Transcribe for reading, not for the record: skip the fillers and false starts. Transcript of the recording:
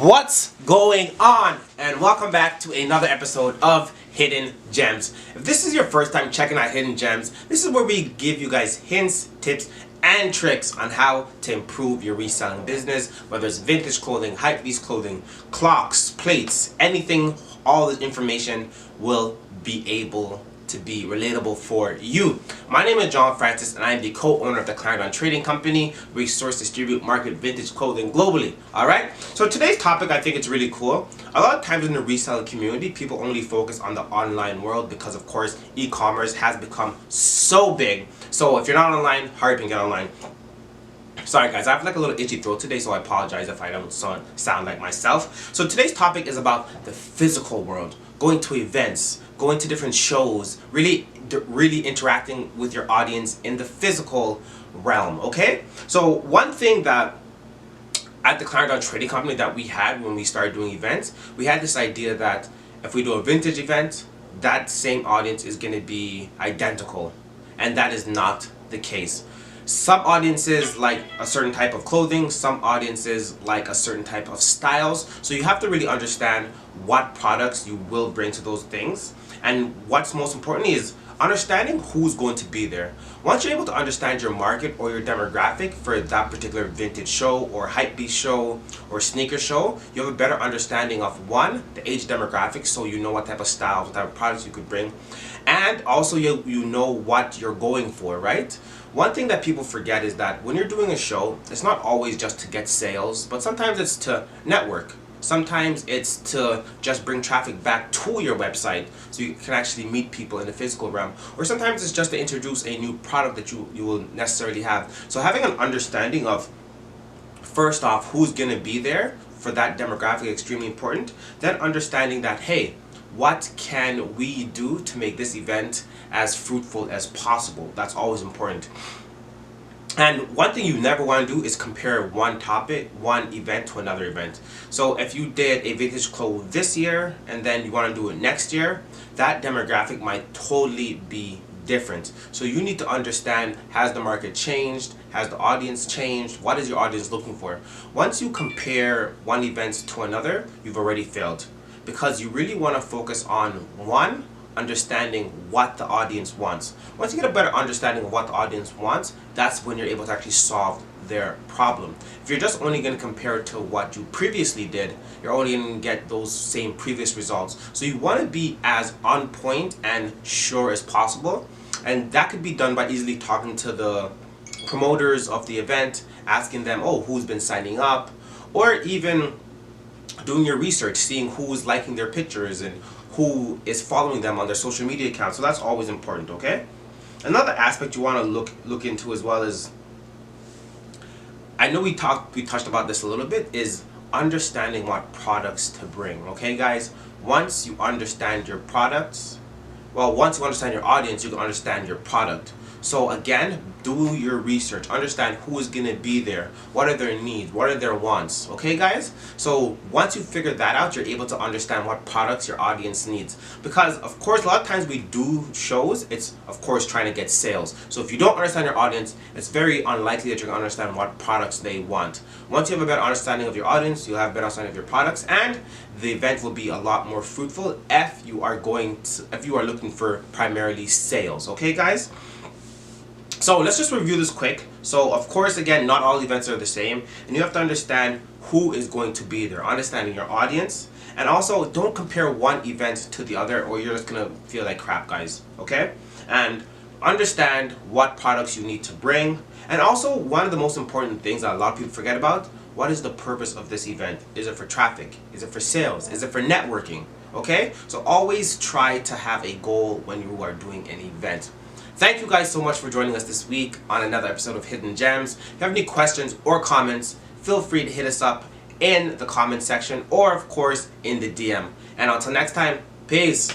What's going on? And welcome back to another episode of Hidden Gems. If this is your first time checking out Hidden Gems, this is where we give you guys hints, tips, and tricks on how to improve your reselling business, whether it's vintage clothing, hypebeast clothing, clocks, plates, anything. All this information will be able to be relatable for you. My name is John Francis and I am the co-owner of the Clarendon Trading Company. We source, distribute, market vintage clothing globally. Alright? So today's topic, I think it's really cool. A lot of times in the reselling community, people only focus on the online world because of course e-commerce has become so big. So if you're not online, hurry up and get online. Sorry guys, I have like a little itchy throat today, so I apologize if I don't sound like myself. So today's topic is about the physical world. Going to events, going to different shows, really interacting with your audience in the physical realm, okay? So one thing that at the Clarendon Trading Company that we had when we started doing events, we had this idea that if we do a vintage event, that same audience is going to be identical, and that is not the case. Some audiences like a certain type of clothing, some audiences like a certain type of styles. So you have to really understand what products you will bring to those things. And what's most important is understanding who's going to be there. Once you're able to understand your market or your demographic for that particular vintage show or hypebeast show or sneaker show, you have a better understanding of one, the age demographic, so you know what type of styles, what type of products you could bring. And also you know what you're going for, right? One thing that people forget is that when you're doing a show, it's not always just to get sales, but sometimes it's to network. Sometimes it's to just bring traffic back to your website so you can actually meet people in the physical realm. Or sometimes it's just to introduce a new product that you will necessarily have. So having an understanding of, first off, who's going to be there for that demographic is extremely important. Then understanding that, hey, what can we do to make this event as fruitful as possible? That's always important. And one thing you never want to do is compare one topic, one event to another event. So if you did a vintage clothes this year and then you want to do it next year, that demographic might totally be different. So you need to understand, has the market changed? Has the audience changed? What is your audience looking for? Once you compare one event to another, you've already failed. Because you really want to focus on one, understanding what the audience wants. Once you get a better understanding of what the audience wants, that's when you're able to actually solve their problem. If you're just only going to compare it to what you previously did, you're only going to get those same previous results. So you want to be as on point and sure as possible, and that could be done by easily talking to the promoters of the event, asking them, oh, who's been signing up, or even doing your research, seeing who's liking their pictures and who is following them on their social media accounts. So that's always important, okay? Another aspect you want to look into as well is, I know we touched about this a little bit, is understanding what products to bring, okay guys? Once you understand your products, once you understand your audience, you can understand your product. So again, do your research, understand who is going to be there, what are their needs, what are their wants, okay guys? So once you figure that out, you're able to understand what products your audience needs. Because of course, a lot of times we do shows, it's of course trying to get sales. So if you don't understand your audience, it's very unlikely that you're going to understand what products they want. Once you have a better understanding of your audience, you'll have a better understanding of your products, and the event will be a lot more fruitful if you are looking for primarily sales, okay guys? So let's just review this quick. So of course, again, not all events are the same, and you have to understand who is going to be there, understanding your audience, and also don't compare one event to the other or you're just gonna feel like crap, guys, okay? And understand what products you need to bring. And also, one of the most important things that a lot of people forget about, what is the purpose of this event? Is it for traffic? Is it for sales? Is it for networking? Okay? So always try to have a goal when you are doing an event. Thank you guys so much for joining us this week on another episode of Hidden Gems. If you have any questions or comments, feel free to hit us up in the comment section or of course in the DM. And until next time, peace.